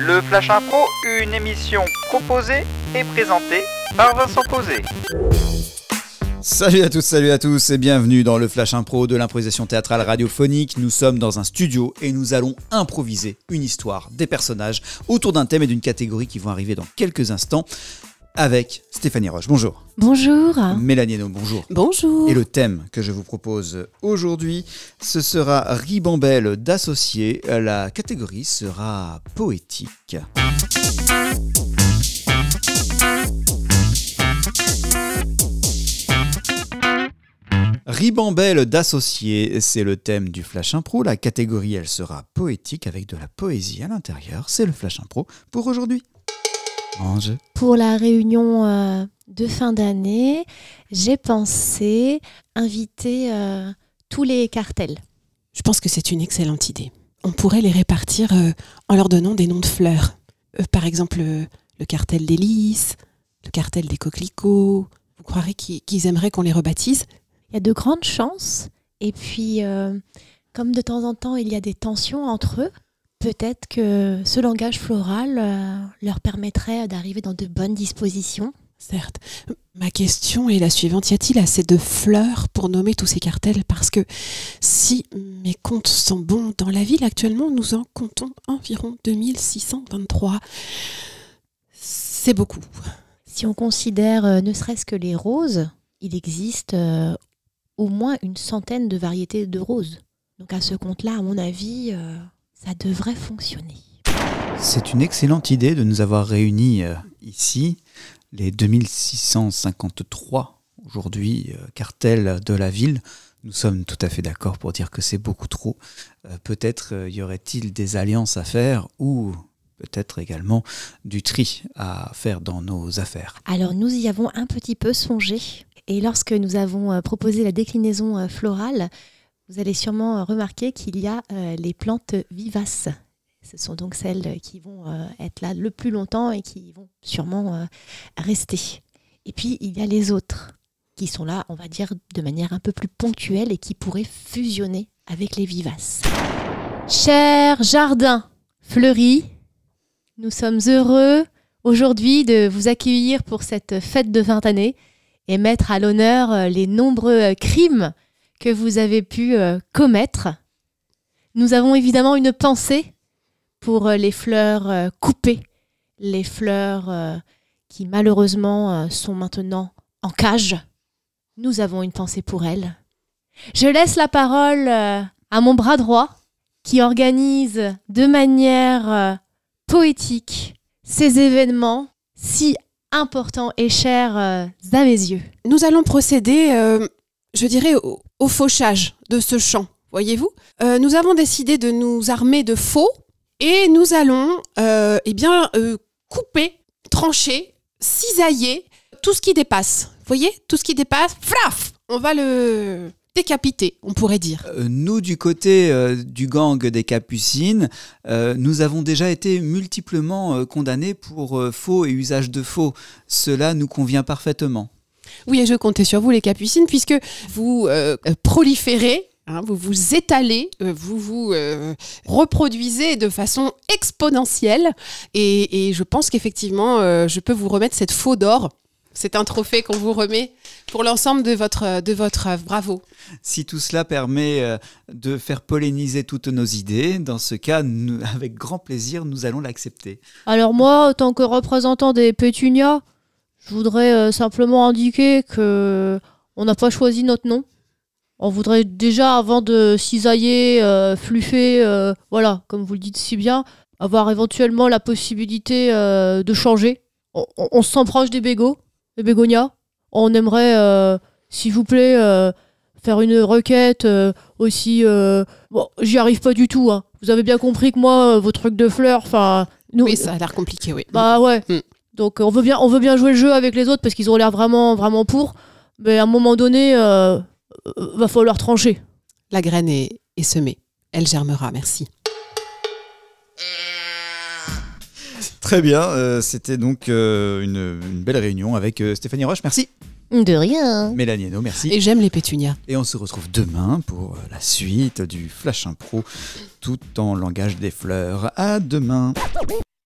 Le Flash Impro, une émission proposée et présentée par Vincent Posé. Salut à tous et bienvenue dans le Flash Impro de l'improvisation théâtrale radiophonique. Nous sommes dans un studio et nous allons improviser une histoire, des personnages autour d'un thème et d'une catégorie qui vont arriver dans quelques instants avec Stéphanie Roche. Bonjour. Bonjour. Mélanie Hainaut, bonjour. Bonjour. Et le thème que je vous propose aujourd'hui, ce sera Ribambelle d'associés. La catégorie sera poétique. Ribambelle d'associés, c'est le thème du Flash Impro. La catégorie, elle sera poétique avec de la poésie à l'intérieur. C'est le Flash Impro pour aujourd'hui. Ange. Pour la réunion de fin d'année, j'ai pensé inviter tous les cartels. Je pense que c'est une excellente idée. On pourrait les répartir en leur donnant des noms de fleurs. Par exemple, le cartel des lys, le cartel des coquelicots. Vous croirez qu'ils aimeraient qu'on les rebaptise ? Il y a de grandes chances. Et puis, comme de temps en temps, il y a des tensions entre eux, peut-être que ce langage floral leur permettrait d'arriver dans de bonnes dispositions. Certes. Ma question est la suivante. Y a-t-il assez de fleurs pour nommer tous ces cartels ? Parce que si mes comptes sont bons, dans la ville actuellement, nous en comptons environ 2623. C'est beaucoup. Si on considère ne serait-ce que les roses, il existe au moins une centaine de variétés de roses. Donc à ce compte-là, à mon avis, ça devrait fonctionner. C'est une excellente idée de nous avoir réunis ici, les 2653 aujourd'hui cartels de la ville. Nous sommes tout à fait d'accord pour dire que c'est beaucoup trop. Peut-être y aurait-il des alliances à faire ou peut-être également du tri à faire dans nos affaires. Alors nous y avons un petit peu songé. Et lorsque nous avons proposé la déclinaison florale, vous allez sûrement remarquer qu'il y a les plantes vivaces. Ce sont donc celles qui vont être là le plus longtemps et qui vont sûrement rester. Et puis il y a les autres qui sont là, on va dire, de manière un peu plus ponctuelle et qui pourraient fusionner avec les vivaces. Cher jardin fleuri, nous sommes heureux aujourd'hui de vous accueillir pour cette fête de fin d'année et mettre à l'honneur les nombreux crimes que vous avez pu commettre. Nous avons évidemment une pensée pour les fleurs coupées, les fleurs qui malheureusement sont maintenant en cage. Nous avons une pensée pour elles. Je laisse la parole à mon bras droit qui organise de manière poétique ces événements si importants et chers à mes yeux. Nous allons procéder, je dirais, au fauchage de ce champ, voyez-vous. Nous avons décidé de nous armer de faux et nous allons couper, trancher, cisailler tout ce qui dépasse. Vous voyez, tout ce qui dépasse, flaf, on va le décapiter, on pourrait dire. Nous, du côté du gang des Capucines, nous avons déjà été multiplement condamnés pour faux et usage de faux. Cela nous convient parfaitement. Oui, et je comptais sur vous, les Capucines, puisque vous proliférez, vous vous étalez, vous vous reproduisez de façon exponentielle. Et je pense qu'effectivement, je peux vous remettre cette faux d'or. C'est un trophée qu'on vous remet pour l'ensemble de votre œuvre. Bravo. Si tout cela permet de faire polliniser toutes nos idées, dans ce cas, avec grand plaisir, nous allons l'accepter. Alors moi, en tant que représentant des pétunias, je voudrais simplement indiquer qu'on n'a pas choisi notre nom. On voudrait déjà, avant de cisailler, fluffer, voilà, comme vous le dites si bien, avoir éventuellement la possibilité de changer. On se sent proche des bégonias. On aimerait, s'il vous plaît, faire une requête aussi. Bon, j'y arrive pas du tout. Hein. Vous avez bien compris que moi, vos trucs de fleurs, enfin. Oui, ça a l'air compliqué, oui. Bah ouais. Donc on veut bien jouer le jeu avec les autres parce qu'ils ont l'air vraiment pour. Mais à un moment donné, va falloir trancher. La graine est semée. Elle germera, merci. Très bien, c'était donc une belle réunion avec Stéphanie Roche, merci. De rien. Mélanie Hainaut, merci. Et j'aime les pétunias. Et on se retrouve demain pour la suite du Flash Impro, tout en langage des fleurs. À demain.